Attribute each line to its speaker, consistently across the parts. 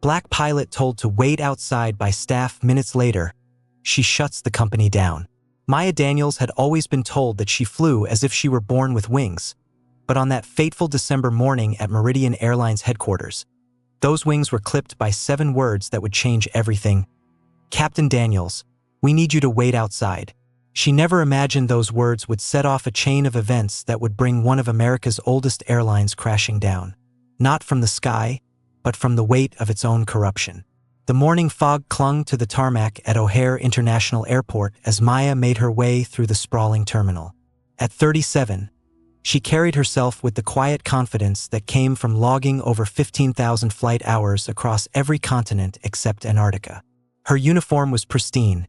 Speaker 1: Black pilot told to wait outside by staff minutes later. She shuts the company down. Maya Daniels had always been told that she flew as if she were born with wings. But on that fateful December morning at Meridian Airlines headquarters, those wings were clipped by 7 words that would change everything. Captain Daniels, we need you to wait outside. She never imagined those words would set off a chain of events that would bring one of America's oldest airlines crashing down. Not from the sky, but from the weight of its own corruption. The morning fog clung to the tarmac at O'Hare International Airport as Maya made her way through the sprawling terminal. At 37, she carried herself with the quiet confidence that came from logging over 15,000 flight hours across every continent except Antarctica. Her uniform was pristine,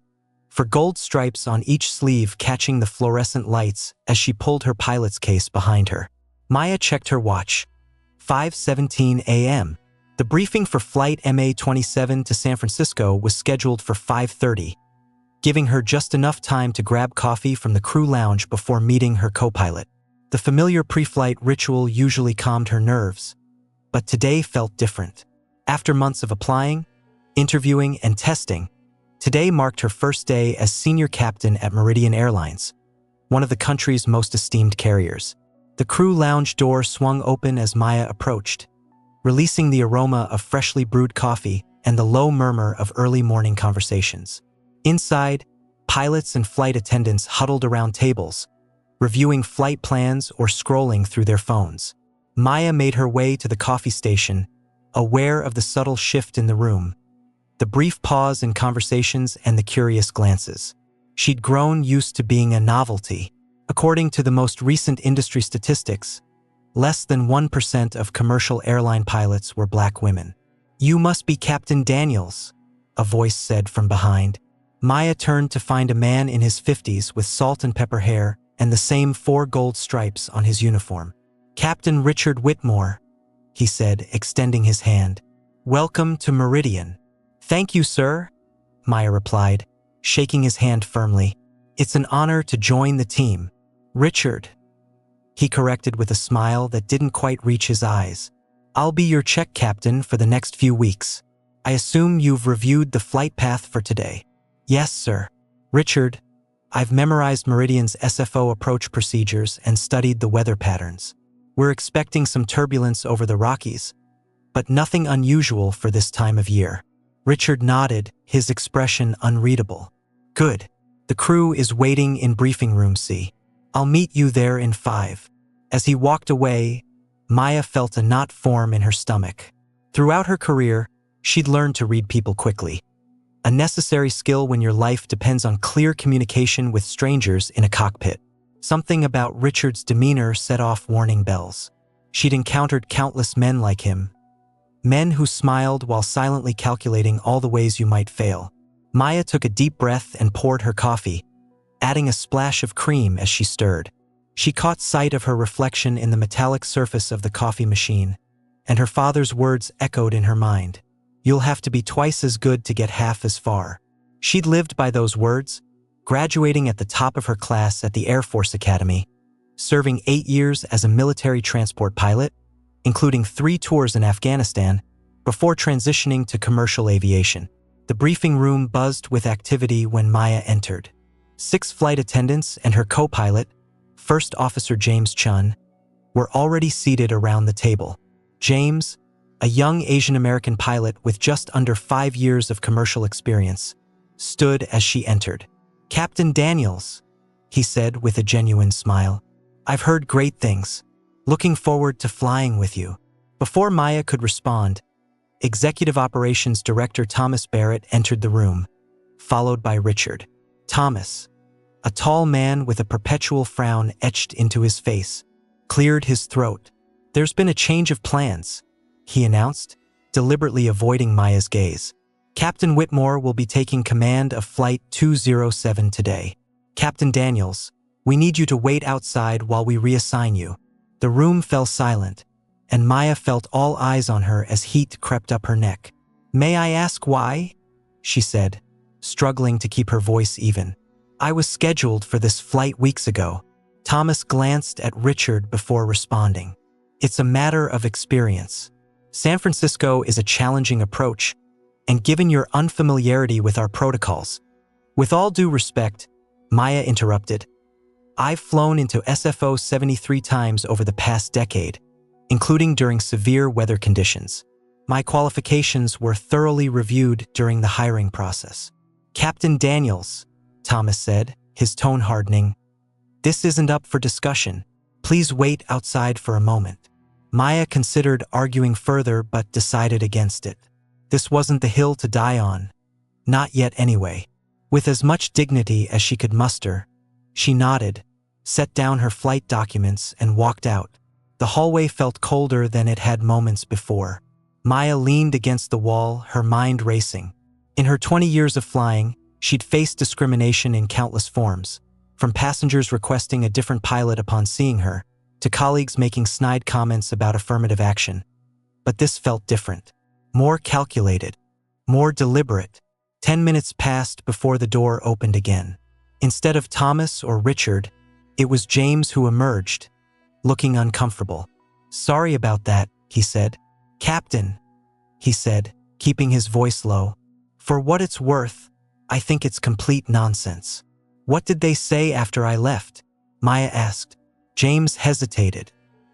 Speaker 1: for gold stripes on each sleeve catching the fluorescent lights as she pulled her pilot's case behind her. Maya checked her watch. 5:17 a.m. The briefing for Flight MA-27 to San Francisco was scheduled for 5:30, giving her just enough time to grab coffee from the crew lounge before meeting her co-pilot. The familiar pre-flight ritual usually calmed her nerves, but today felt different. After months of applying, interviewing, and testing, today marked her first day as senior captain at Meridian Airlines, one of the country's most esteemed carriers. The crew lounge door swung open as Maya approached, releasing the aroma of freshly brewed coffee and the low murmur of early morning conversations. Inside, pilots and flight attendants huddled around tables, reviewing flight plans or scrolling through their phones. Maya made her way to the coffee station, aware of the subtle shift in the room, the brief pause in conversations and the curious glances. She'd grown used to being a novelty. According to the most recent industry statistics, less than 1% of commercial airline pilots were black women. "You must be Captain Daniels," a voice said from behind. Maya turned to find a man in his 50s with salt and pepper hair and the same 4 gold stripes on his uniform. "Captain Richard Whitmore," he said, extending his hand. "Welcome to Meridian." "Thank you, sir," Maya replied, shaking his hand firmly. "It's an honor to join the team." "Richard," he corrected with a smile that didn't quite reach his eyes. "I'll be your check captain for the next few weeks. I assume you've reviewed the flight path for today." "Yes, sir." "Richard, I've memorized Meridian's SFO approach procedures and studied the weather patterns. We're expecting some turbulence over the Rockies, but nothing unusual for this time of year." Richard nodded, his expression unreadable. "Good. The crew is waiting in briefing room C. I'll meet you there in 5. As he walked away, Maya felt a knot form in her stomach. Throughout her career, she'd learned to read people quickly, a necessary skill when your life depends on clear communication with strangers in a cockpit. Something about Richard's demeanor set off warning bells. She'd encountered countless men like him, men who smiled while silently calculating all the ways you might fail. Maya took a deep breath and poured her coffee, adding a splash of cream as she stirred. She caught sight of her reflection in the metallic surface of the coffee machine, and her father's words echoed in her mind. "You'll have to be twice as good to get half as far." She'd lived by those words, graduating at the top of her class at the Air Force Academy, serving 8 years as a military transport pilot, including 3 tours in Afghanistan, before transitioning to commercial aviation. The briefing room buzzed with activity when Maya entered. 6 flight attendants and her co-pilot, First Officer James Chun, were already seated around the table. James, a young Asian American pilot with just under 5 years of commercial experience, stood as she entered. "Captain Daniels," he said with a genuine smile. "I've heard great things. Looking forward to flying with you." Before Maya could respond, Executive Operations Director Thomas Barrett entered the room, followed by Richard. Thomas, a tall man with a perpetual frown etched into his face, cleared his throat. "There's been a change of plans," he announced, deliberately avoiding Maya's gaze. "Captain Whitmore will be taking command of Flight 207 today. Captain Daniels, we need you to wait outside while we reassign you." The room fell silent, and Maya felt all eyes on her as heat crept up her neck. "May I ask why?" she said, struggling to keep her voice even. "I was scheduled for this flight weeks ago." Thomas glanced at Richard before responding. "It's a matter of experience." San Francisco is a challenging approach, and given your unfamiliarity with our protocols, with all due respect, Maya interrupted, I've flown into SFO 73 times over the past decade, including during severe weather conditions. My qualifications were thoroughly reviewed during the hiring process. Captain Daniels, Thomas said, his tone hardening, this isn't up for discussion. Please wait outside for a moment. Maya considered arguing further but decided against it. This wasn't the hill to die on. Not yet anyway. With as much dignity as she could muster, she nodded, set down her flight documents, and walked out. The hallway felt colder than it had moments before. Maya leaned against the wall, her mind racing. In her 20 years of flying, she'd faced discrimination in countless forms, from passengers requesting a different pilot upon seeing her, to colleagues making snide comments about affirmative action. But this felt different. More calculated. More deliberate. 10 minutes passed before the door opened again. Instead of Thomas or Richard, it was James who emerged, looking uncomfortable. Sorry about that, he said. Captain, he said, keeping his voice low. For what it's worth, I think it's complete nonsense. What did they say after I left? Maya asked. James hesitated.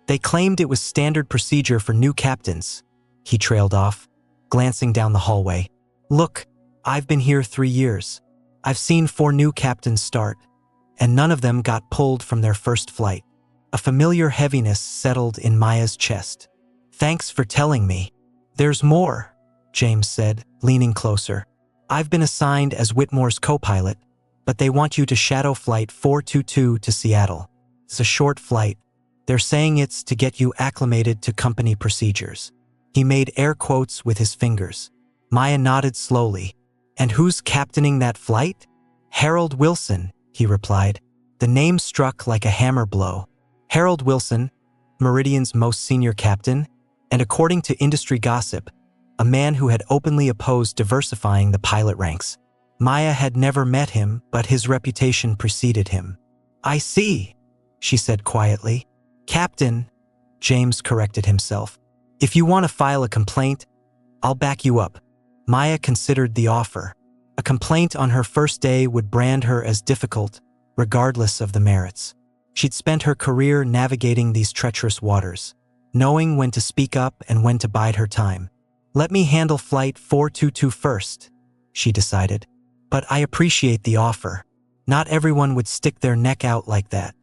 Speaker 1: They claimed it was standard procedure for new captains. He trailed off, glancing down the hallway. Look, I've been here 3 years. I've seen 4 new captains start, and none of them got pulled from their first flight. A familiar heaviness settled in Maya's chest. Thanks for telling me. There's more, James said, leaning closer. I've been assigned as Whitmore's co-pilot, but they want you to shadow flight 422 to Seattle. It's a short flight. They're saying it's to get you acclimated to company procedures. He made air quotes with his fingers. Maya nodded slowly. And who's captaining that flight? Harold Wilson, he replied. The name struck like a hammer blow. Harold Wilson, Meridian's most senior captain, and according to industry gossip, a man who had openly opposed diversifying the pilot ranks. Maya had never met him, but his reputation preceded him. I see, she said quietly. Captain, James corrected himself. If you want to file a complaint, I'll back you up. Maya considered the offer. A complaint on her first day would brand her as difficult, regardless of the merits. She'd spent her career navigating these treacherous waters, knowing when to speak up and when to bide her time. Let me handle flight 422 first, she decided. But I appreciate the offer. Not everyone would stick their neck out like that.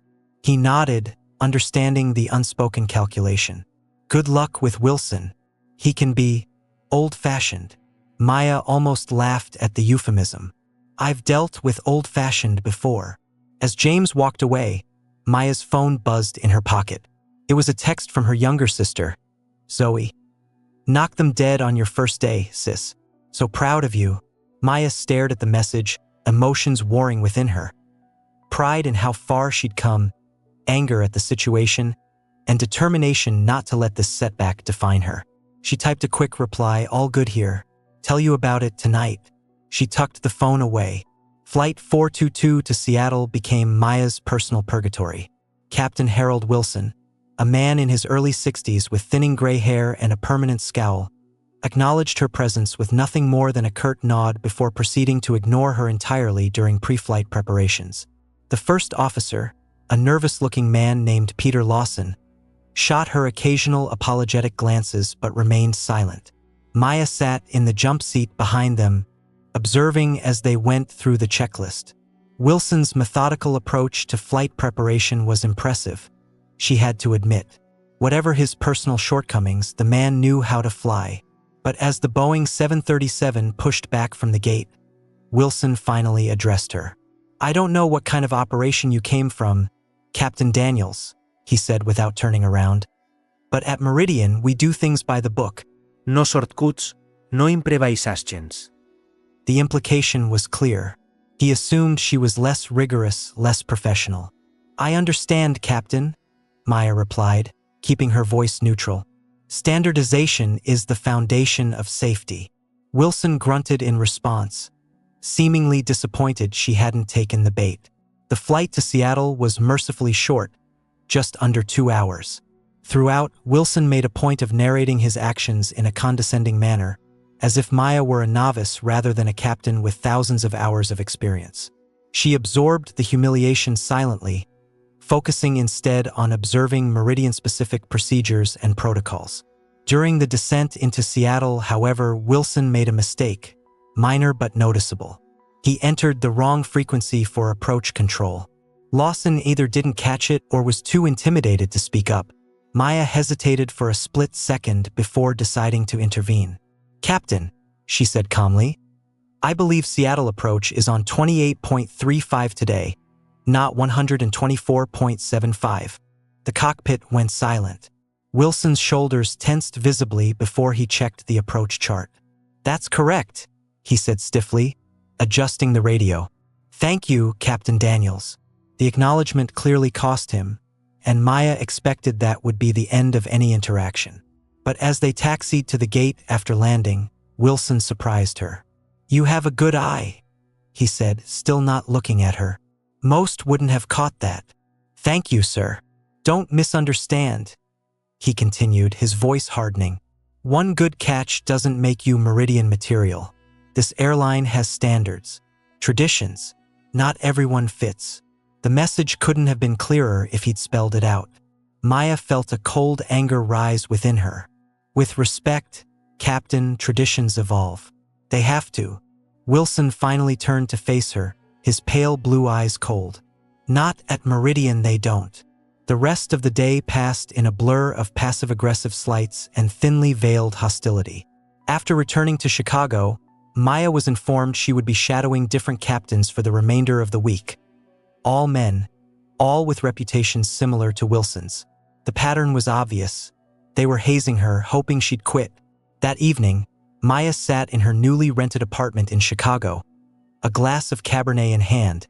Speaker 1: He nodded, understanding the unspoken calculation. Good luck with Wilson. He can be old-fashioned. Maya almost laughed at the euphemism. I've dealt with old-fashioned before. As James walked away, Maya's phone buzzed in her pocket. It was a text from her younger sister, Zoe. Knock them dead on your first day, sis. So proud of you. Maya stared at the message, emotions warring within her. Pride in how far she'd come, anger at the situation, and determination not to let this setback define her. She typed a quick reply, all good here. Tell you about it tonight. She tucked the phone away. Flight 422 to Seattle became Maya's personal purgatory. Captain Harold Wilson, a man in his early 60s with thinning gray hair and a permanent scowl, acknowledged her presence with nothing more than a curt nod before proceeding to ignore her entirely during pre-flight preparations. The first officer, a nervous-looking man named Peter Lawson, shot her occasional apologetic glances but remained silent. Maya sat in the jump seat behind them, observing as they went through the checklist. Wilson's methodical approach to flight preparation was impressive, she had to admit. Whatever his personal shortcomings, the man knew how to fly. But as the Boeing 737 pushed back from the gate, Wilson finally addressed her. I don't know what kind of operation you came from, Captain Daniels, he said without turning around. But at Meridian, we do things by the book.
Speaker 2: No shortcuts, no improvisations.
Speaker 1: The implication was clear. He assumed she was less rigorous, less professional. I understand, Captain, Maya replied, keeping her voice neutral. Standardization is the foundation of safety. Wilson grunted in response, seemingly disappointed she hadn't taken the bait. The flight to Seattle was mercifully short, just under 2 hours. Throughout, Wilson made a point of narrating his actions in a condescending manner, as if Maya were a novice rather than a captain with thousands of hours of experience. She absorbed the humiliation silently, focusing instead on observing Meridian-specific procedures and protocols. During the descent into Seattle, however, Wilson made a mistake, minor but noticeable. He entered the wrong frequency for approach control. Lawson either didn't catch it or was too intimidated to speak up. Maya hesitated for a split second before deciding to intervene. "Captain," she said calmly, "I believe Seattle approach is on 28.35 today, not 124.75. The cockpit went silent. Wilson's shoulders tensed visibly before he checked the approach chart. "That's correct," he said stiffly, adjusting the radio. "Thank you, Captain Daniels." The acknowledgement clearly cost him, and Maya expected that would be the end of any interaction. But as they taxied to the gate after landing, Wilson surprised her. "You have a good eye," he said, still not looking at her. "Most wouldn't have caught that." "Thank you, sir. Don't misunderstand," he continued, his voice hardening. "One good catch doesn't make you Meridian material. This airline has standards, traditions. Not everyone fits." The message couldn't have been clearer if he'd spelled it out. Maya felt a cold anger rise within her. "With respect, Captain, traditions evolve. They have to." Wilson finally turned to face her, his pale blue eyes cold. "Not at Meridian they don't." The rest of the day passed in a blur of passive-aggressive slights and thinly veiled hostility. After returning to Chicago, Maya was informed she would be shadowing different captains for the remainder of the week. All men, all with reputations similar to Wilson's. The pattern was obvious. They were hazing her, hoping she'd quit. That evening, Maya sat in her newly rented apartment in Chicago, a glass of Cabernet in hand,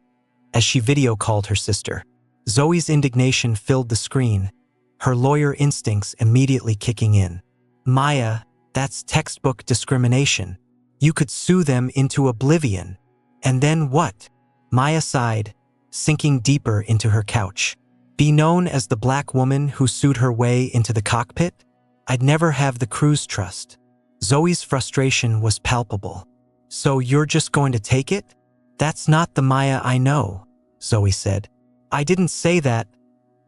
Speaker 1: as she video-called her sister. Zoe's indignation filled the screen, her lawyer instincts immediately kicking in. "Maya, that's textbook discrimination. You could sue them into oblivion. And then what?" Maya sighed, sinking deeper into her couch. "Be known as the black woman who sued her way into the cockpit? I'd never have the crew's trust." Zoe's frustration was palpable. "So you're just going to take it?" "That's not the Maya I know," Zoe said. "I didn't say that,"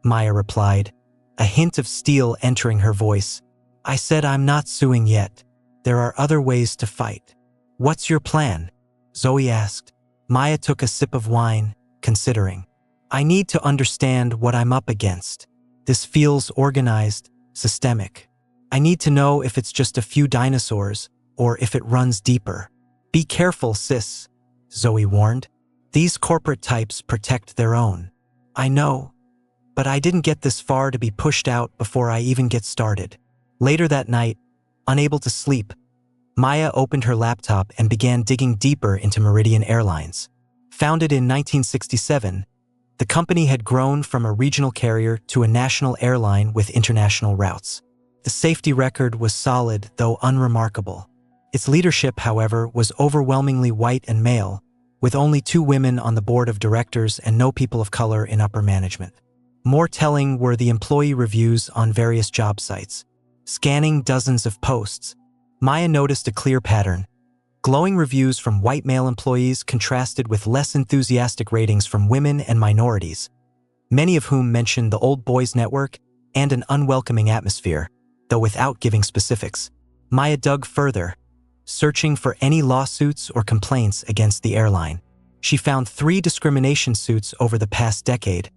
Speaker 1: Maya replied, a hint of steel entering her voice. "I said I'm not suing yet. There are other ways to fight." "What's your plan?" Zoe asked. Maya took a sip of wine, considering. "I need to understand what I'm up against. This feels organized, systemic. I need to know if it's just a few dinosaurs or if it runs deeper." "Be careful, sis," Zoe warned. "These corporate types protect their own." "I know, but I didn't get this far to be pushed out before I even get started." Later that night, unable to sleep, Maya opened her laptop and began digging deeper into Meridian Airlines. Founded in 1967, the company had grown from a regional carrier to a national airline with international routes. The safety record was solid, though unremarkable. Its leadership, however, was overwhelmingly white and male, with only 2 women on the board of directors and no people of color in upper management. More telling were the employee reviews on various job sites. Scanning dozens of posts, Maya noticed a clear pattern. Glowing reviews from white male employees contrasted with less enthusiastic ratings from women and minorities, many of whom mentioned the old boys network and an unwelcoming atmosphere, though without giving specifics. Maya dug further, searching for any lawsuits or complaints against the airline. She found 3 discrimination suits over the past decade,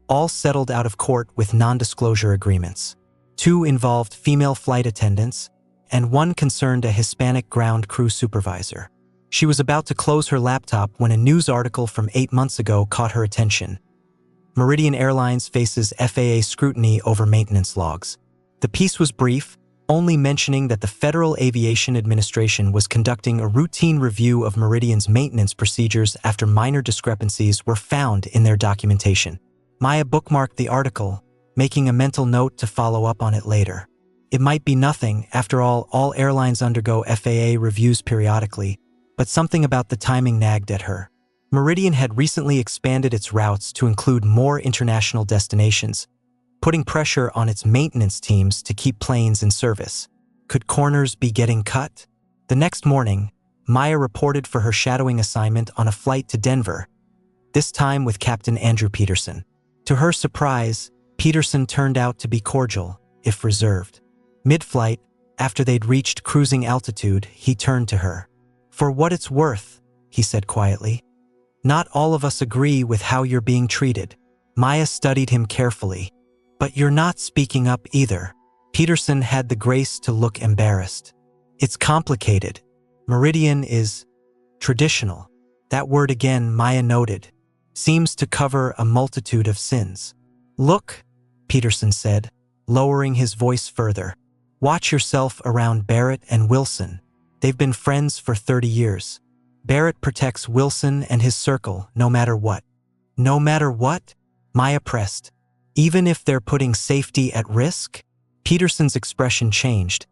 Speaker 1: all settled out of court with non-disclosure agreements. 2 involved female flight attendants, and 1 concerned a Hispanic ground crew supervisor. She was about to close her laptop when a news article from 8 months ago caught her attention. Meridian Airlines faces FAA scrutiny over maintenance logs. The piece was brief, only mentioning that the Federal Aviation Administration was conducting a routine review of Meridian's maintenance procedures after minor discrepancies were found in their documentation. Maya bookmarked the article, making a mental note to follow up on it later. It might be nothing, after all airlines undergo FAA reviews periodically, but something about the timing nagged at her. Meridian had recently expanded its routes to include more international destinations, putting pressure on its maintenance teams to keep planes in service. Could corners be getting cut? The next morning, Maya reported for her shadowing assignment on a flight to Denver, this time with Captain Andrew Peterson. To her surprise, Peterson turned out to be cordial, if reserved. Mid-flight, after they'd reached cruising altitude, he turned to her. "For what it's worth," he said quietly, "not all of us agree with how you're being treated." Maya studied him carefully. "But you're not speaking up either." Peterson had the grace to look embarrassed. "It's complicated. Meridian is traditional." That word again, Maya noted, seems to cover a multitude of sins. "Look," Peterson said, lowering his voice further. "Watch yourself around Barrett and Wilson. They've been friends for 30 years. Barrett protects Wilson and his circle no matter what." "No matter what?" Maya pressed. "Even if they're putting safety at risk?" Peterson's expression changed,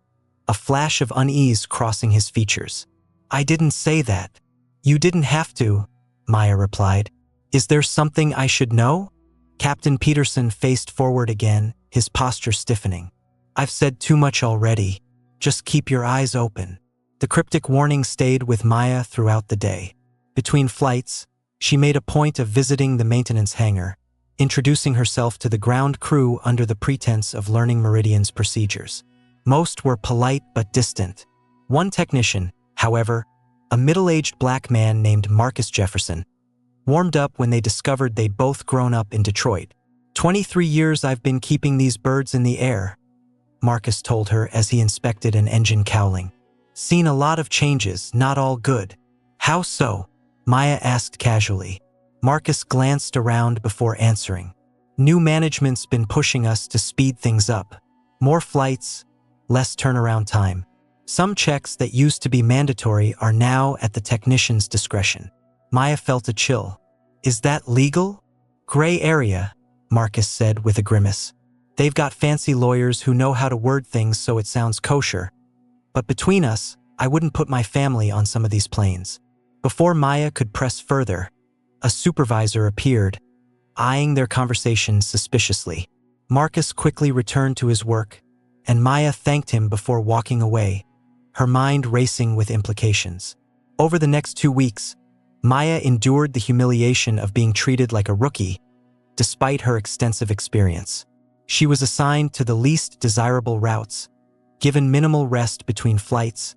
Speaker 1: a flash of unease crossing his features. "I didn't say that." "You didn't have to," Maya replied. "Is there something I should know?" Captain Peterson faced forward again, his posture stiffening. "I've said too much already. Just keep your eyes open." The cryptic warning stayed with Maya throughout the day. Between flights, she made a point of visiting the maintenance hangar, introducing herself to the ground crew under the pretense of learning Meridian's procedures. Most were polite but distant. One technician, however, a middle-aged black man named Marcus Jefferson, warmed up when they discovered they'd both grown up in Detroit. "23 years I've been keeping these birds in the air," Marcus told her as he inspected an engine cowling. "Seen a lot of changes, not all good." "How so?" Maya asked casually. Marcus glanced around before answering. "New management's been pushing us to speed things up. More flights, less turnaround time. Some checks that used to be mandatory are now at the technician's discretion." Maya felt a chill. "Is that legal?" "Gray area," Marcus said with a grimace. "They've got fancy lawyers who know how to word things so it sounds kosher. But between us, I wouldn't put my family on some of these planes." Before Maya could press further, a supervisor appeared, eyeing their conversation suspiciously. Marcus quickly returned to his work, and Maya thanked him before walking away, her mind racing with implications. Over the next 2 weeks, Maya endured the humiliation of being treated like a rookie, despite her extensive experience. She was assigned to the least desirable routes, given minimal rest between flights,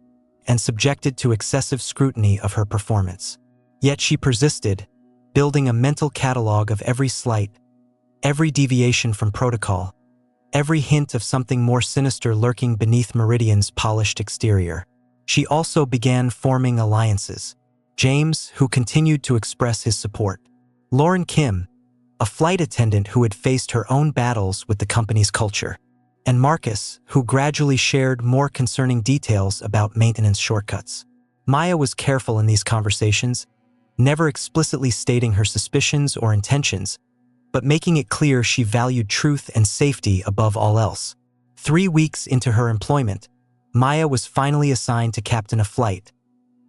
Speaker 1: and subjected to excessive scrutiny of her performance. Yet she persisted, building a mental catalog of every slight, every deviation from protocol, every hint of something more sinister lurking beneath Meridian's polished exterior. She also began forming alliances. James, who continued to express his support. Lauren Kim, a flight attendant who had faced her own battles with the company's culture. And Marcus, who gradually shared more concerning details about maintenance shortcuts. Maya was careful in these conversations, never explicitly stating her suspicions or intentions, but making it clear she valued truth and safety above all else. 3 weeks into her employment, Maya was finally assigned to captain a flight,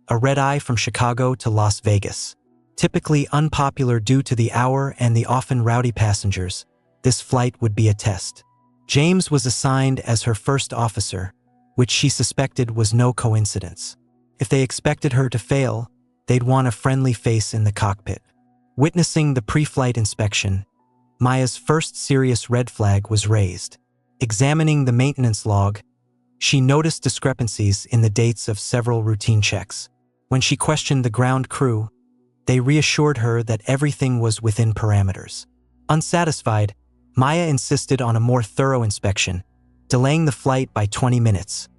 Speaker 1: a red-eye from Chicago to Las Vegas. Typically unpopular due to the hour and the often rowdy passengers, this flight would be a test. James was assigned as her first officer, which she suspected was no coincidence. If they expected her to fail, they'd want a friendly face in the cockpit. Witnessing the pre-flight inspection, Maya's first serious red flag was raised. Examining the maintenance log, she noticed discrepancies in the dates of several routine checks. When she questioned the ground crew, they reassured her that everything was within parameters. Unsatisfied, Maya insisted on a more thorough inspection, delaying the flight by 20 minutes.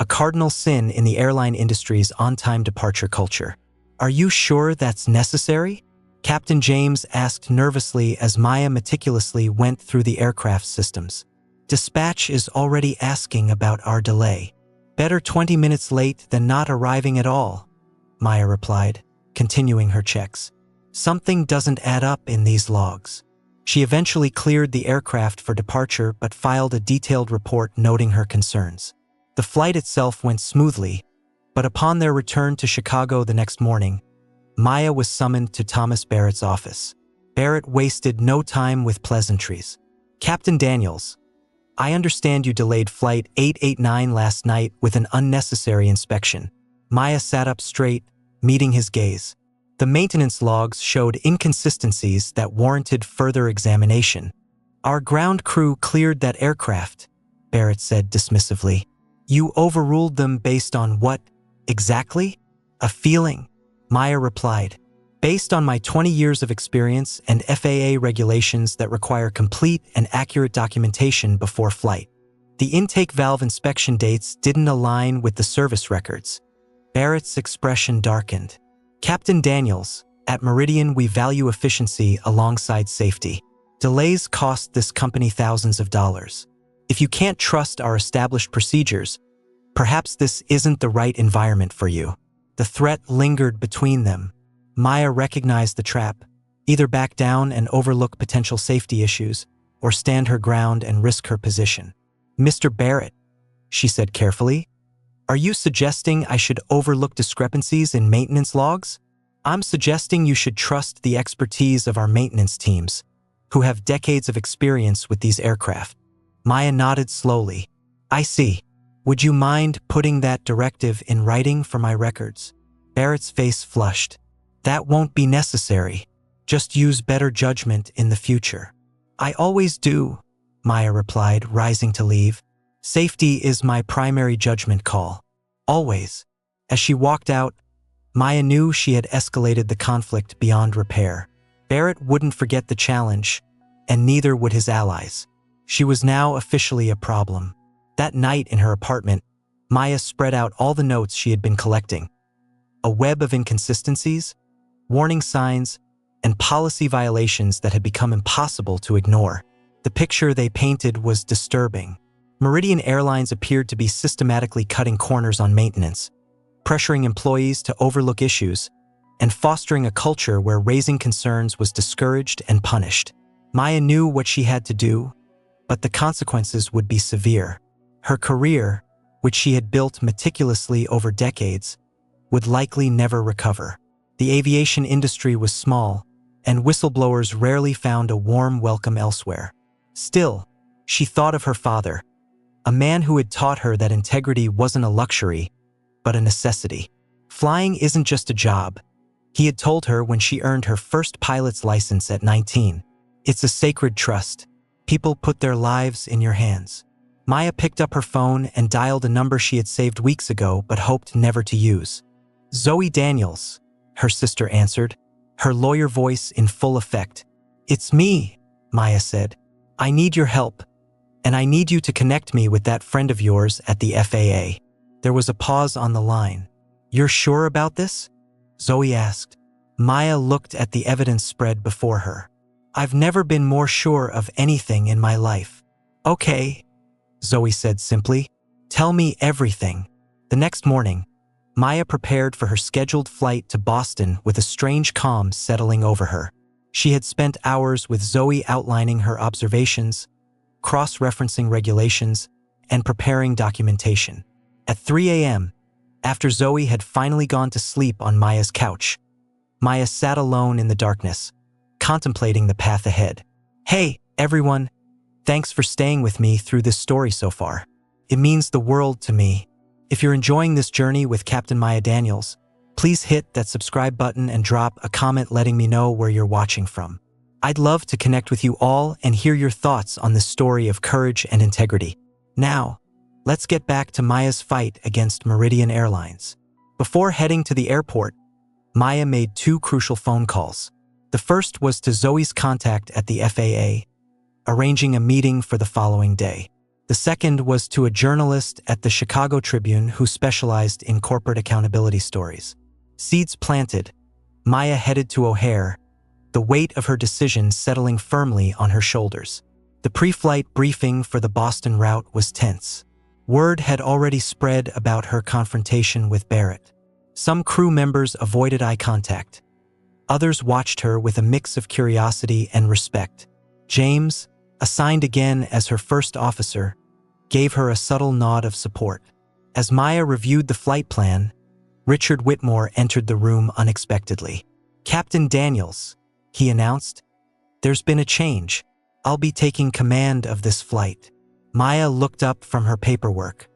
Speaker 1: A cardinal sin in the airline industry's on-time departure culture. "Are you sure that's necessary?" Captain James asked nervously as Maya meticulously went through the aircraft systems. "Dispatch is already asking about our delay. Better 20 minutes late than not arriving at all," Maya replied, continuing her checks. "Something doesn't add up in these logs." She eventually cleared the aircraft for departure but filed a detailed report noting her concerns. The flight itself went smoothly, but upon their return to Chicago the next morning, Maya was summoned to Thomas Barrett's office. Barrett wasted no time with pleasantries. Captain Daniels, I understand you delayed Flight 889 last night with an unnecessary inspection. Maya sat up straight, meeting his gaze. The maintenance logs showed inconsistencies that warranted further examination. Our ground crew cleared that aircraft, Barrett said dismissively. You overruled them based on what, exactly? A feeling, Maya replied. Based on my 20 years of experience and FAA regulations that require complete and accurate documentation before flight. The intake valve inspection dates didn't align with the service records. Barrett's expression darkened. Captain Daniels, at Meridian we value efficiency alongside safety. Delays cost this company thousands of dollars. If you can't trust our established procedures, perhaps this isn't the right environment for you. The threat lingered between them. Maya recognized the trap, either back down and overlook potential safety issues, or stand her ground and risk her position. Mr. Barrett, she said carefully, are you suggesting I should overlook discrepancies in maintenance logs? I'm suggesting you should trust the expertise of our maintenance teams, who have decades of experience with these aircraft. Maya nodded slowly. I see. Would you mind putting that directive in writing for my records? Barrett's face flushed. That won't be necessary. Just use better judgment in the future. I always do, Maya replied, rising to leave. Safety is my primary judgment call. Always. As she walked out, Maya knew she had escalated the conflict beyond repair. Barrett wouldn't forget the challenge, and neither would his allies. She was now officially a problem. That night in her apartment, Maya spread out all the notes she had been collecting. A web of inconsistencies, warning signs, and policy violations that had become impossible to ignore. The picture they painted was disturbing. Meridian Airlines appeared to be systematically cutting corners on maintenance, pressuring employees to overlook issues, and fostering a culture where raising concerns was discouraged and punished. Maya knew what she had to do, but the consequences would be severe. Her career, which she had built meticulously over decades, would likely never recover. The aviation industry was small, and whistleblowers rarely found a warm welcome elsewhere. Still, she thought of her father, a man who had taught her that integrity wasn't a luxury, but a necessity. Flying isn't just a job, he had told her when she earned her first pilot's license at 19. It's a sacred trust. People put their lives in your hands. Maya picked up her phone and dialed a number she had saved weeks ago but hoped never to use. Zoe Daniels, her sister answered, her lawyer voice in full effect. It's me, Maya said. I need your help, and I need you to connect me with that friend of yours at the FAA. There was a pause on the line. You're sure about this? Zoe asked. Maya looked at the evidence spread before her. I've never been more sure of anything in my life. Okay, Zoe said simply. Tell me everything. The next morning, Maya prepared for her scheduled flight to Boston with a strange calm settling over her. She had spent hours with Zoe outlining her observations, cross-referencing regulations, and preparing documentation. At 3 a.m., after Zoe had finally gone to sleep on Maya's couch, Maya sat alone in the darkness, contemplating the path ahead. Hey, everyone, thanks for staying with me through this story so far. It means the world to me. If you're enjoying this journey with Captain Maya Daniels, please hit that subscribe button and drop a comment letting me know where you're watching from. I'd love to connect with you all and hear your thoughts on this story of courage and integrity. Now, let's get back to Maya's fight against Meridian Airlines. Before heading to the airport, Maya made two crucial phone calls. The first was to Zoe's contact at the FAA, arranging a meeting for the following day. The second was to a journalist at the Chicago Tribune who specialized in corporate accountability stories. Seeds planted, Maya headed to O'Hare, the weight of her decision settling firmly on her shoulders. The pre-flight briefing for the Boston route was tense. Word had already spread about her confrontation with Barrett. Some crew members avoided eye contact. Others watched her with a mix of curiosity and respect. James, assigned again as her first officer, gave her a subtle nod of support. As Maya reviewed the flight plan, Richard Whitmore entered the room unexpectedly. Captain Daniels, he announced, there's been a change. I'll be taking command of this flight. Maya looked up from her paperwork.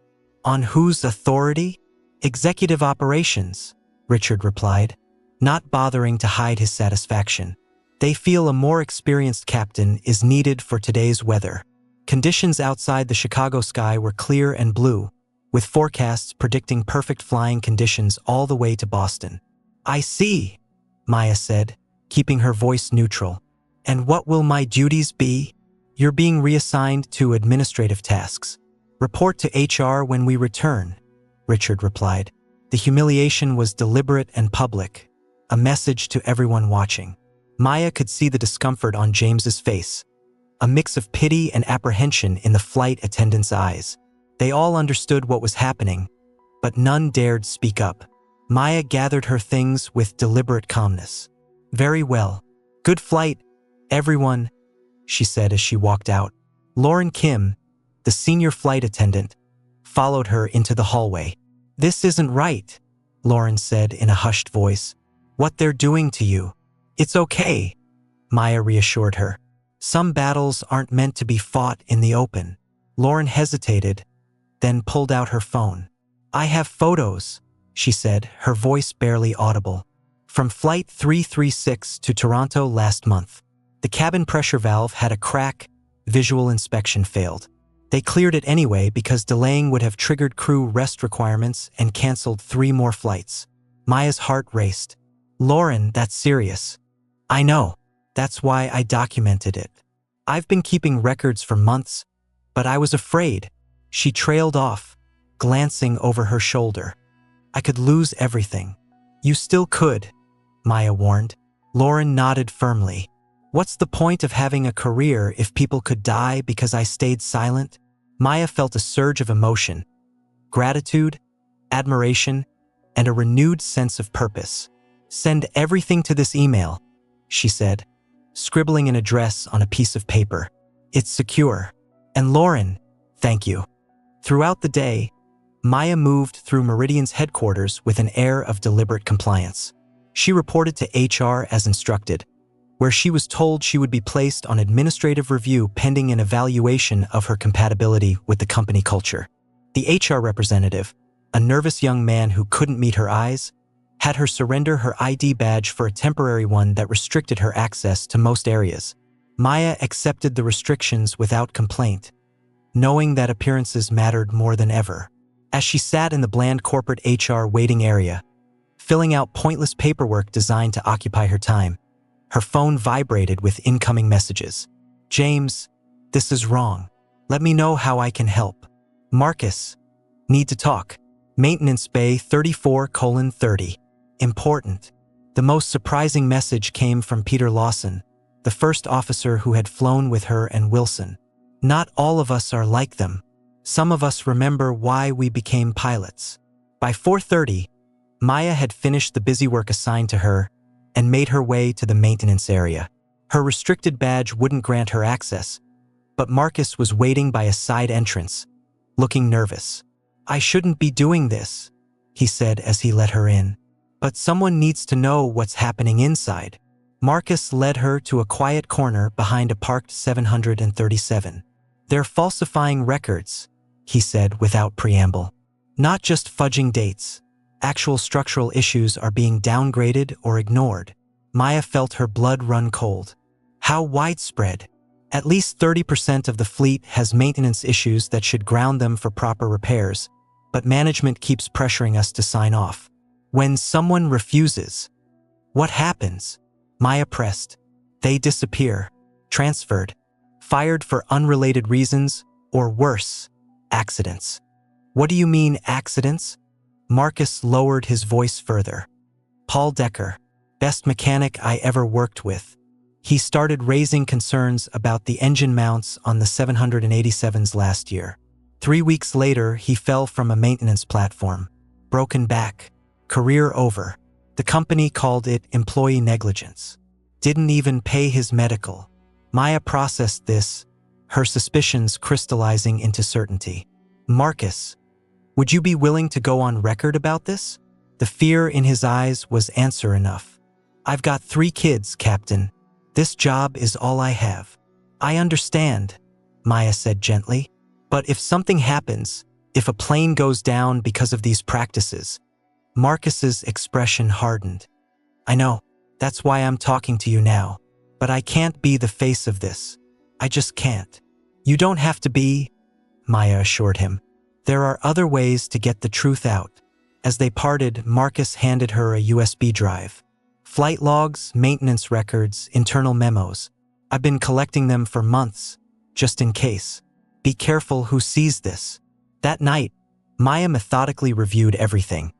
Speaker 1: On whose authority? Executive operations, Richard replied, not bothering to hide his satisfaction. They feel a more experienced captain is needed for today's weather. Conditions outside the Chicago sky were clear and blue, with forecasts predicting perfect flying conditions all the way to Boston. I see, Maya said, keeping her voice neutral. And what will my duties be? You're being reassigned to administrative tasks. Report to HR when we return, Richard replied. The humiliation was deliberate and public, a message to everyone watching. Maya could see the discomfort on James's face, a mix of pity and apprehension in the flight attendants' eyes. They all understood what was happening, but none dared speak up. Maya gathered her things with deliberate calmness. Very well. Good flight, everyone, she said as she walked out. Lauren Kim, the senior flight attendant, followed her into the hallway. This isn't right, Lauren said in a hushed voice. What they're doing to you. It's okay, Maya reassured her. Some battles aren't meant to be fought in the open. Lauren hesitated, then pulled out her phone. I have photos, she said, her voice barely audible. From Flight 336 to Toronto last month. The cabin pressure valve had a crack, visual inspection failed. They cleared it anyway because delaying would have triggered crew rest requirements and canceled 3 more flights. Maya's heart raced. Lauren, that's serious. I know. That's why I documented it. I've been keeping records for months, but I was afraid. She trailed off, glancing over her shoulder. I could lose everything. You still could, Maya warned. Lauren nodded firmly. What's the point of having a career if people could die because I stayed silent? Maya felt a surge of emotion, gratitude, admiration, and a renewed sense of purpose. Send everything to this email, she said, scribbling an address on a piece of paper. It's secure. And Lauren, thank you. Throughout the day, Maya moved through Meridian's headquarters with an air of deliberate compliance. She reported to HR as instructed, where she was told she would be placed on administrative review pending an evaluation of her compatibility with the company culture. The HR representative, a nervous young man who couldn't meet her eyes, had her surrender her ID badge for a temporary one that restricted her access to most areas. Maya accepted the restrictions without complaint, knowing that appearances mattered more than ever. As she sat in the bland corporate HR waiting area, filling out pointless paperwork designed to occupy her time, her phone vibrated with incoming messages. James, this is wrong. Let me know how I can help. Marcus, need to talk. Maintenance Bay 34:30. Important. The most surprising message came from Peter Lawson, the first officer who had flown with her and Wilson. Not all of us are like them. Some of us remember why we became pilots. By 4:30, Maya had finished the busy work assigned to her and made her way to the maintenance area. Her restricted badge wouldn't grant her access, but Marcus was waiting by a side entrance, looking nervous. I shouldn't be doing this, he said as he let her in. But someone needs to know what's happening inside. Marcus led her to a quiet corner behind a parked 737. They're falsifying records, he said without preamble. Not just fudging dates. Actual structural issues are being downgraded or ignored. Maya felt her blood run cold. How widespread? At least 30% of the fleet has maintenance issues that should ground them for proper repairs, but management keeps pressuring us to sign off. When someone refuses, what happens? Maya pressed. They disappear, transferred, fired for unrelated reasons, or worse, accidents. What do you mean, accidents? Marcus lowered his voice further. Paul Decker, best mechanic I ever worked with. He started raising concerns about the engine mounts on the 787s last year. 3 weeks later, he fell from a maintenance platform. Broken back. Career over. The company called it employee negligence. Didn't even pay his medical. Maya processed this, her suspicions crystallizing into certainty. Marcus, would you be willing to go on record about this? The fear in his eyes was answer enough. I've got 3 kids, Captain. This job is all I have. I understand, Maya said gently. But if something happens, if a plane goes down because of these practices, Marcus's expression hardened. I know, that's why I'm talking to you now. But I can't be the face of this. I just can't. You don't have to be, Maya assured him. There are other ways to get the truth out. As they parted, Marcus handed her a USB drive. Flight logs, maintenance records, internal memos. I've been collecting them for months, just in case. Be careful who sees this. That night, Maya methodically reviewed everything.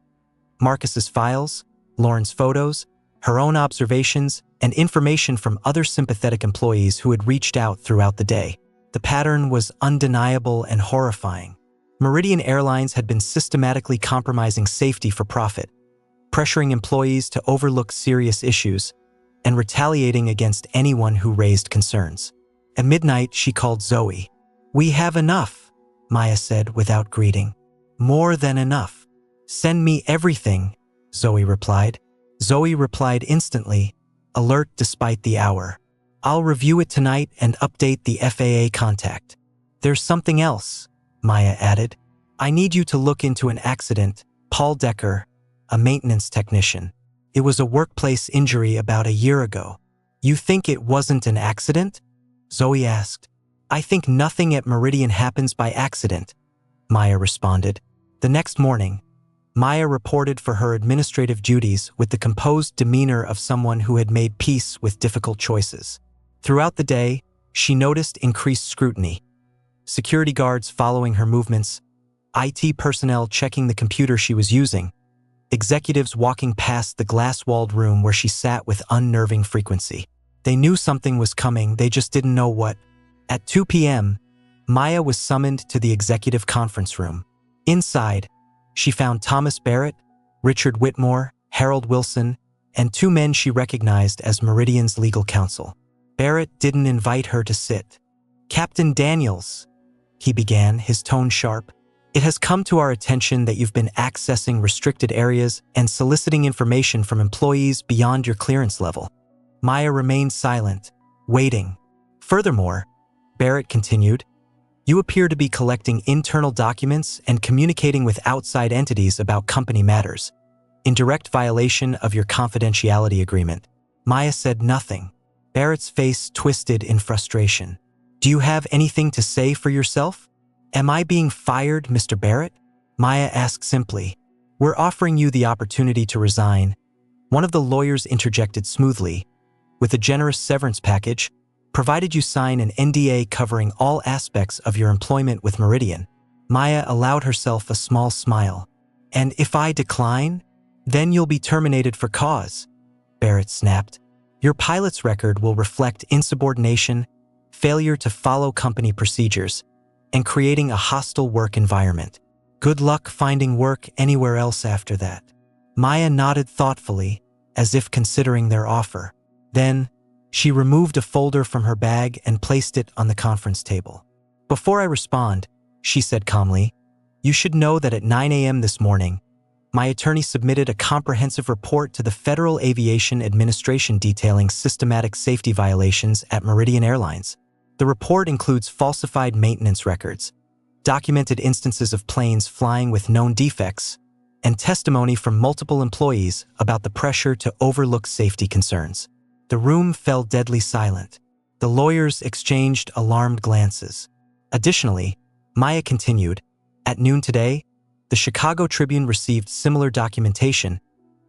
Speaker 1: Marcus's files, Lauren's photos, her own observations, and information from other sympathetic employees who had reached out throughout the day. The pattern was undeniable and horrifying. Meridian Airlines had been systematically compromising safety for profit, pressuring employees to overlook serious issues, and retaliating against anyone who raised concerns. At midnight, she called Zoe. We have enough, Maya said without greeting. More than enough. Send me everything, Zoe replied. Zoe replied instantly, alert despite the hour. I'll review it tonight and update the FAA contact. There's something else, Maya added. I need you to look into an accident. Paul Decker, a maintenance technician. It was a workplace injury about a year ago. You think it wasn't an accident? Zoe asked. I think nothing at Meridian happens by accident, Maya responded. The next morning, Maya reported for her administrative duties with the composed demeanor of someone who had made peace with difficult choices. Throughout the day, she noticed increased scrutiny. Security guards following her movements, IT personnel checking the computer she was using, executives walking past the glass-walled room where she sat with unnerving frequency. They knew something was coming, they just didn't know what. At 2 p.m., Maya was summoned to the executive conference room. Inside, she found Thomas Barrett, Richard Whitmore, Harold Wilson, and two men she recognized as Meridian's legal counsel. Barrett didn't invite her to sit. Captain Daniels, he began, his tone sharp. It has come to our attention that you've been accessing restricted areas and soliciting information from employees beyond your clearance level. Maya remained silent, waiting. Furthermore, Barrett continued, you appear to be collecting internal documents and communicating with outside entities about company matters, in direct violation of your confidentiality agreement. Maya said nothing. Barrett's face twisted in frustration. Do you have anything to say for yourself? Am I being fired, Mr. Barrett? Maya asked simply. We're offering you the opportunity to resign. One of the lawyers interjected smoothly. With a generous severance package, provided you sign an NDA covering all aspects of your employment with Meridian. Maya allowed herself a small smile. And if I decline, then you'll be terminated for cause, Barrett snapped. Your pilot's record will reflect insubordination, failure to follow company procedures, and creating a hostile work environment. Good luck finding work anywhere else after that. Maya nodded thoughtfully, as if considering their offer. Then, she removed a folder from her bag and placed it on the conference table. Before I respond, she said calmly, you should know that at 9 a.m. this morning, my attorney submitted a comprehensive report to the Federal Aviation Administration detailing systematic safety violations at Meridian Airlines. The report includes falsified maintenance records, documented instances of planes flying with known defects, and testimony from multiple employees about the pressure to overlook safety concerns. The room fell deadly silent. The lawyers exchanged alarmed glances. Additionally, Maya continued, at noon today, the Chicago Tribune received similar documentation,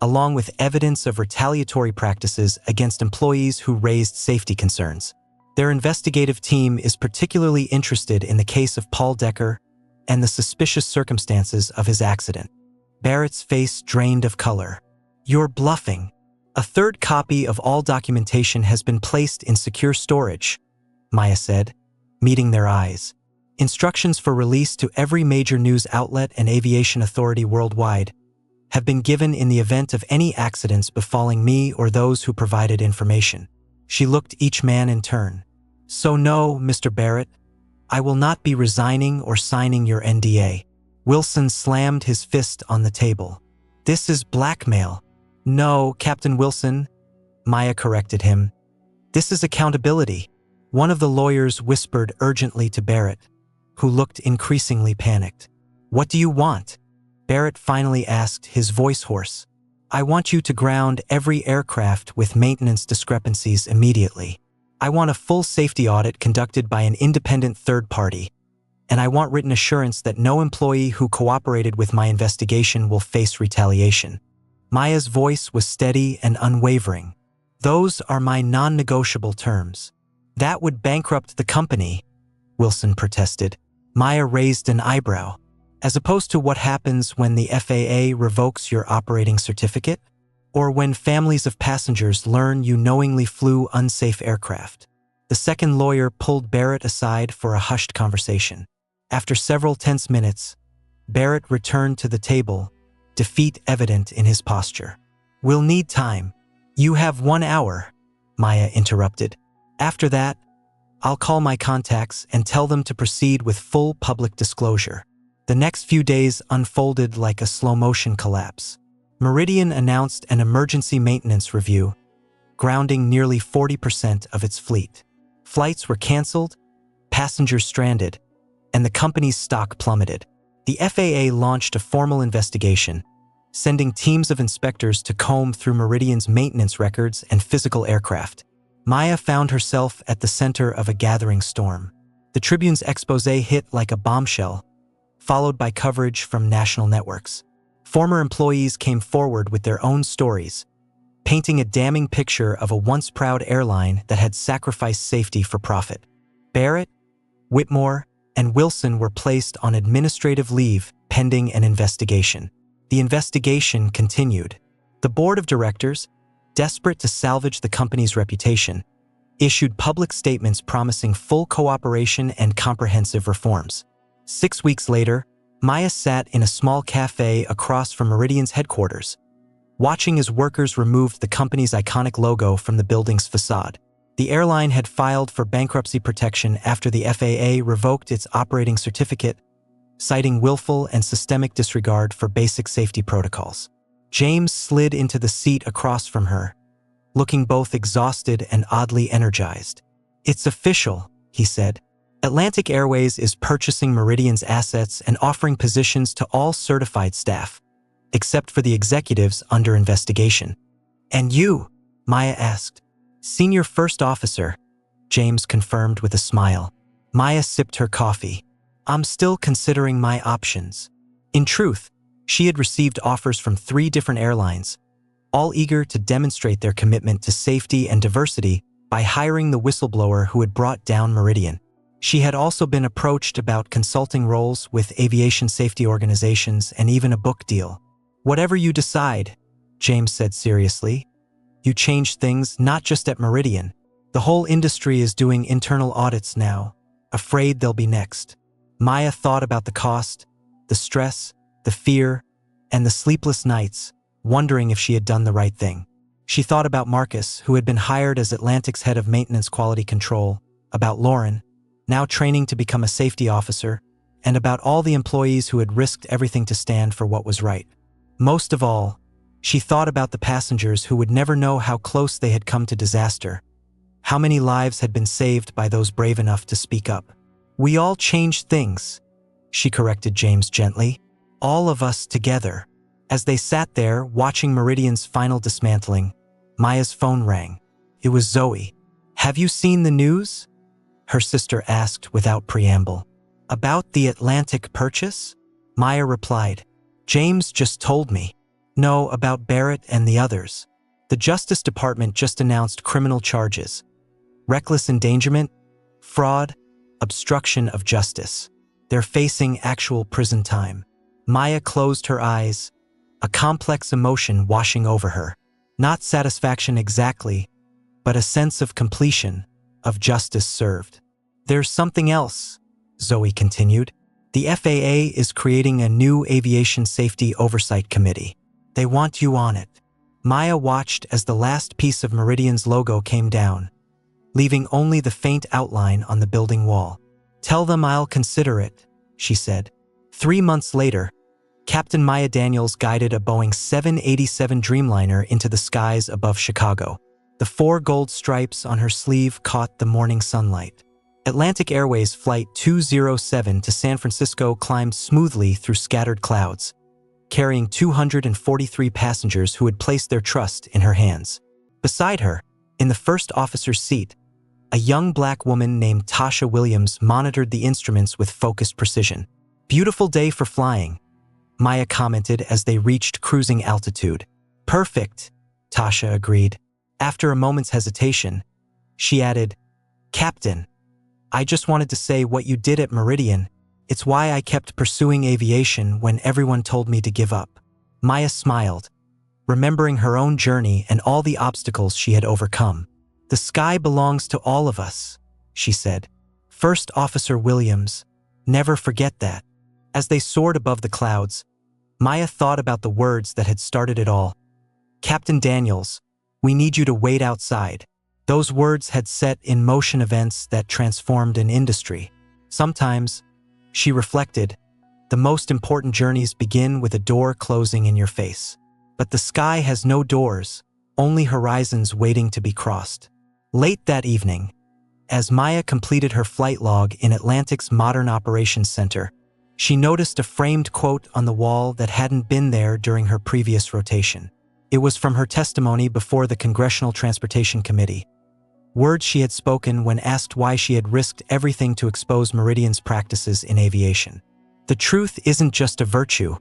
Speaker 1: along with evidence of retaliatory practices against employees who raised safety concerns. Their investigative team is particularly interested in the case of Paul Decker and the suspicious circumstances of his accident. Barrett's face drained of color. You're bluffing. A third copy of all documentation has been placed in secure storage, Maya said, meeting their eyes. Instructions for release to every major news outlet and aviation authority worldwide have been given in the event of any accidents befalling me or those who provided information. She looked each man in turn. So no, Mr. Barrett, I will not be resigning or signing your NDA. Wilson slammed his fist on the table. This is blackmail. No, Captain Wilson, Maya corrected him. This is accountability. One of the lawyers whispered urgently to Barrett, who looked increasingly panicked. "What do you want?" Barrett finally asked, his voice hoarse. "I want you to ground every aircraft with maintenance discrepancies immediately. I want a full safety audit conducted by an independent third party, and I want written assurance that no employee who cooperated with my investigation will face retaliation." Maya's voice was steady and unwavering. "Those are my non-negotiable terms." "That would bankrupt the company," Wilson protested. Maya raised an eyebrow. "As opposed to what happens when the FAA revokes your operating certificate? Or when families of passengers learn you knowingly flew unsafe aircraft?" The second lawyer pulled Barrett aside for a hushed conversation. After several tense minutes, Barrett returned to the table, defeat evident in his posture. "We'll need time." "You have 1 hour," Maya interrupted. "After that, I'll call my contacts and tell them to proceed with full public disclosure." The next few days unfolded like a slow-motion collapse. Meridian announced an emergency maintenance review, grounding nearly 40% of its fleet. Flights were canceled, passengers stranded, and the company's stock plummeted. The FAA launched a formal investigation, sending teams of inspectors to comb through Meridian's maintenance records and physical aircraft. Maya found herself at the center of a gathering storm. The Tribune's exposé hit like a bombshell, followed by coverage from national networks. Former employees came forward with their own stories, painting a damning picture of a once proud airline that had sacrificed safety for profit. Barrett, Whitmore, and Wilson were placed on administrative leave pending an investigation. The investigation continued. The board of directors, desperate to salvage the company's reputation, issued public statements promising full cooperation and comprehensive reforms. 6 weeks later, Maya sat in a small cafe across from Meridian's headquarters, watching as workers removed the company's iconic logo from the building's facade. The airline had filed for bankruptcy protection after the FAA revoked its operating certificate, citing willful and systemic disregard for basic safety protocols. James slid into the seat across from her, looking both exhausted and oddly energized. "It's official," he said. "Atlantic Airways is purchasing Meridian's assets and offering positions to all certified staff, except for the executives under investigation." "And you?" Maya asked. "Senior first officer," James confirmed with a smile. Maya sipped her coffee. "I'm still considering my options." In truth, she had received offers from 3 different airlines, all eager to demonstrate their commitment to safety and diversity by hiring the whistleblower who had brought down Meridian. She had also been approached about consulting roles with aviation safety organizations and even a book deal. "Whatever you decide," James said seriously, "you change things not just at Meridian. The whole industry is doing internal audits now, afraid they'll be next." Maya thought about the cost, the stress, the fear, and the sleepless nights, wondering if she had done the right thing. She thought about Marcus, who had been hired as Atlantic's head of maintenance quality control, about Lauren, now training to become a safety officer, and about all the employees who had risked everything to stand for what was right. Most of all, she thought about the passengers who would never know how close they had come to disaster, how many lives had been saved by those brave enough to speak up. "We all change things," she corrected James gently. "All of us together." As they sat there, watching Meridian's final dismantling, Maya's phone rang. It was Zoe. "Have you seen the news?" her sister asked without preamble. "About the Atlantic purchase?" Maya replied. "James just told me." "No, about Barrett and the others. The Justice Department just announced criminal charges. Reckless endangerment, fraud, obstruction of justice. They're facing actual prison time." Maya closed her eyes, a complex emotion washing over her. Not satisfaction exactly, but a sense of completion, of justice served. "There's something else," Zoe continued. "The FAA is creating a new aviation safety oversight committee. They want you on it." Maya watched as the last piece of Meridian's logo came down, leaving only the faint outline on the building wall. "Tell them I'll consider it," she said. 3 months later, Captain Maya Daniels guided a Boeing 787 Dreamliner into the skies above Chicago. The 4 gold stripes on her sleeve caught the morning sunlight. Atlantic Airways Flight 207 to San Francisco climbed smoothly through scattered clouds, carrying 243 passengers who had placed their trust in her hands. Beside her, in the first officer's seat, a young black woman named Tasha Williams monitored the instruments with focused precision. "Beautiful day for flying," Maya commented as they reached cruising altitude. "Perfect," Tasha agreed. After a moment's hesitation, she added, "Captain, I just wanted to say what you did at Meridian. It's why I kept pursuing aviation when everyone told me to give up." Maya smiled, remembering her own journey and all the obstacles she had overcome. "The sky belongs to all of us," she said. "First Officer Williams, never forget that." As they soared above the clouds, Maya thought about the words that had started it all. "Captain Daniels, we need you to wait outside." Those words had set in motion events that transformed an industry. Sometimes, she reflected, the most important journeys begin with a door closing in your face. But the sky has no doors, only horizons waiting to be crossed. Late that evening, as Maya completed her flight log in Atlantic's Modern Operations Center, she noticed a framed quote on the wall that hadn't been there during her previous rotation. It was from her testimony before the Congressional Transportation Committee. Words she had spoken when asked why she had risked everything to expose Meridian's practices in aviation. "The truth isn't just a virtue,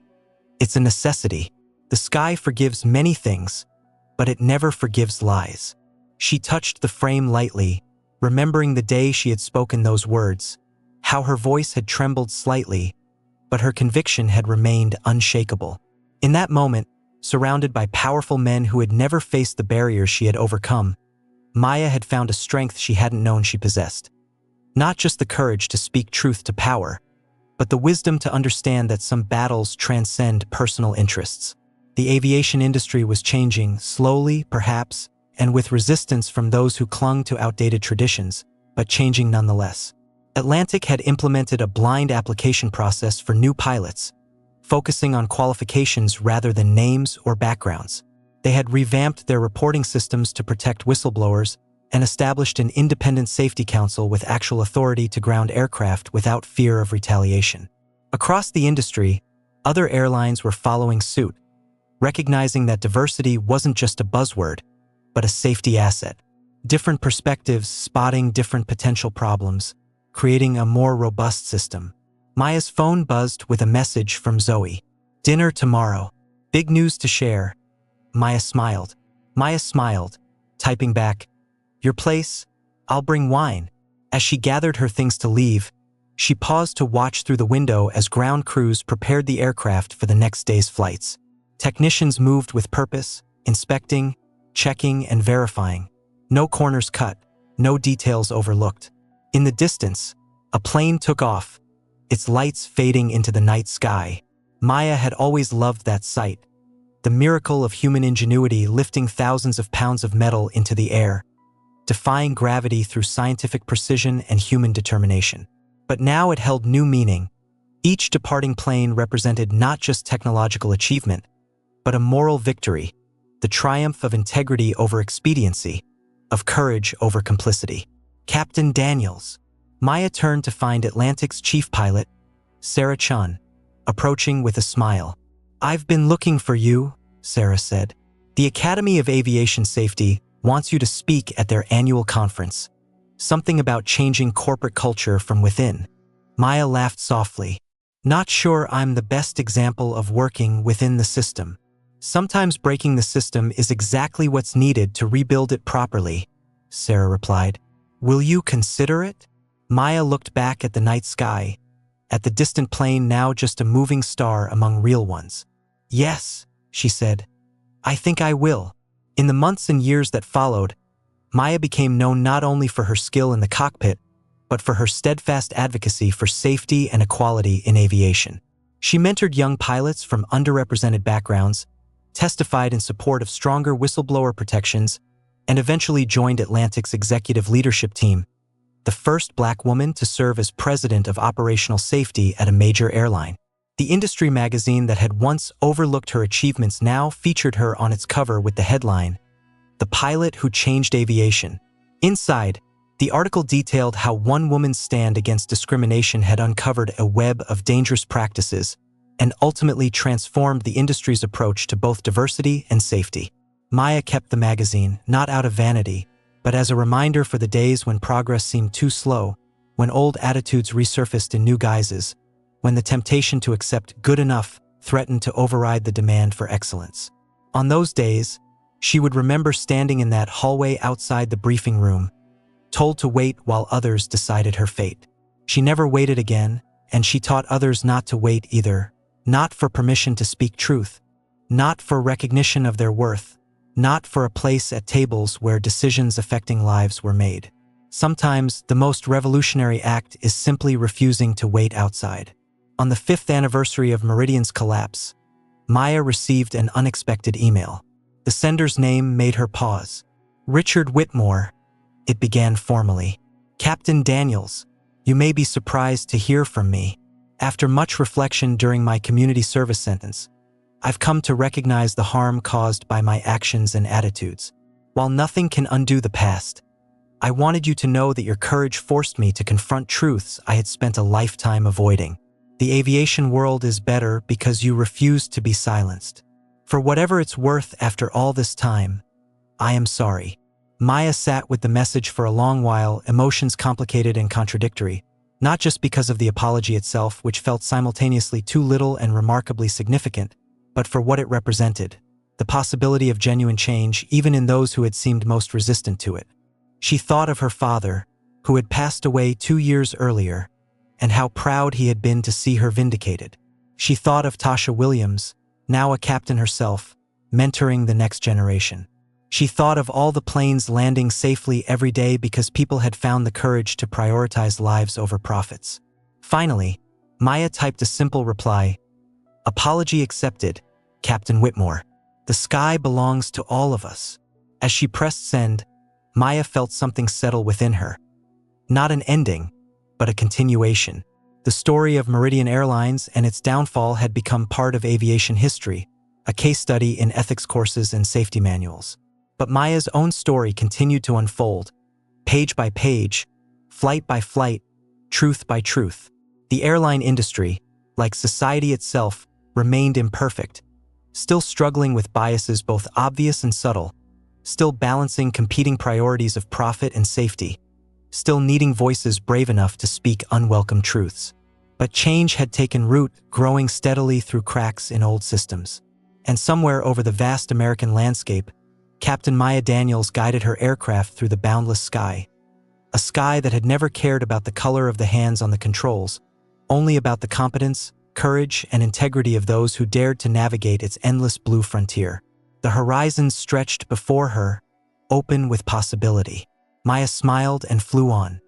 Speaker 1: it's a necessity. The sky forgives many things, but it never forgives lies." She touched the frame lightly, remembering the day she had spoken those words, how her voice had trembled slightly, but her conviction had remained unshakable. In that moment, surrounded by powerful men who had never faced the barriers she had overcome, Maya had found a strength she hadn't known she possessed. Not just the courage to speak truth to power, but the wisdom to understand that some battles transcend personal interests. The aviation industry was changing, slowly, perhaps, and with resistance from those who clung to outdated traditions, but changing nonetheless. Atlantic had implemented a blind application process for new pilots, focusing on qualifications rather than names or backgrounds. They had revamped their reporting systems to protect whistleblowers and established an independent safety council with actual authority to ground aircraft without fear of retaliation. Across the industry, other airlines were following suit, recognizing that diversity wasn't just a buzzword, but a safety asset. Different perspectives spotting different potential problems, creating a more robust system. Maya's phone buzzed with a message from Zoe. "Dinner tomorrow. Big news to share." Maya smiled, typing back, "Your place? I'll bring wine." As she gathered her things to leave, she paused to watch through the window as ground crews prepared the aircraft for the next day's flights. Technicians moved with purpose, inspecting, checking, and verifying. No corners cut, no details overlooked. In the distance, a plane took off, its lights fading into the night sky. Maya had always loved that sight, the miracle of human ingenuity lifting thousands of pounds of metal into the air, defying gravity through scientific precision and human determination. But now it held new meaning. Each departing plane represented not just technological achievement, but a moral victory, the triumph of integrity over expediency, of courage over complicity. "Captain Daniels." Maya turned to find Atlantic's chief pilot, Sarah Chun, approaching with a smile. "I've been looking for you," Sarah said. "The Academy of Aviation Safety wants you to speak at their annual conference. Something about changing corporate culture from within." Maya laughed softly. "Not sure I'm the best example of working within the system. Sometimes breaking the system is exactly what's needed to rebuild it properly," Sarah replied. "Will you consider it?" Maya looked back at the night sky, at the distant plane now just a moving star among real ones. "Yes," she said, "I think I will." In the months and years that followed, Maya became known not only for her skill in the cockpit, but for her steadfast advocacy for safety and equality in aviation. She mentored young pilots from underrepresented backgrounds, testified in support of stronger whistleblower protections, and eventually joined Atlantic's executive leadership team, the first Black woman to serve as president of operational safety at a major airline. The industry magazine that had once overlooked her achievements now featured her on its cover with the headline, the pilot who changed aviation. Inside, the article detailed how one woman's stand against discrimination had uncovered a web of dangerous practices and ultimately transformed the industry's approach to both diversity and safety. Maya kept the magazine, not out of vanity, but as a reminder for the days when progress seemed too slow, when old attitudes resurfaced in new guises, when the temptation to accept good enough threatened to override the demand for excellence. On those days, she would remember standing in that hallway outside the briefing room, told to wait while others decided her fate. She never waited again, and she taught others not to wait either, not for permission to speak truth, not for recognition of their worth, not for a place at tables where decisions affecting lives were made. Sometimes, the most revolutionary act is simply refusing to wait outside. On the 5th anniversary of Meridian's collapse, Maya received an unexpected email. The sender's name made her pause. Richard Whitmore, it began formally. Captain Daniels, you may be surprised to hear from me. After much reflection during my community service sentence, I've come to recognize the harm caused by my actions and attitudes. While nothing can undo the past, I wanted you to know that your courage forced me to confront truths I had spent a lifetime avoiding. The aviation world is better because you refused to be silenced. For whatever it's worth after all this time, I am sorry. Maya sat with the message for a long while, emotions complicated and contradictory, not just because of the apology itself, which felt simultaneously too little and remarkably significant, but for what it represented, the possibility of genuine change even in those who had seemed most resistant to it. She thought of her father, who had passed away 2 years earlier, and how proud he had been to see her vindicated. She thought of Tasha Williams, now a captain herself, mentoring the next generation. She thought of all the planes landing safely every day because people had found the courage to prioritize lives over profits. Finally, Maya typed a simple reply, "Apology accepted, Captain Whitmore. The sky belongs to all of us." As she pressed send, Maya felt something settle within her. Not an ending, but a continuation. The story of Meridian Airlines and its downfall had become part of aviation history, a case study in ethics courses and safety manuals. But Maya's own story continued to unfold, page by page, flight by flight, truth by truth. The airline industry, like society itself, remained imperfect, still struggling with biases both obvious and subtle, still balancing competing priorities of profit and safety, still needing voices brave enough to speak unwelcome truths. But change had taken root, growing steadily through cracks in old systems. And somewhere over the vast American landscape, Captain Maya Daniels guided her aircraft through the boundless sky. A sky that had never cared about the color of the hands on the controls, only about the competence, courage, and integrity of those who dared to navigate its endless blue frontier. The horizon stretched before her, open with possibility. Maya smiled and flew on,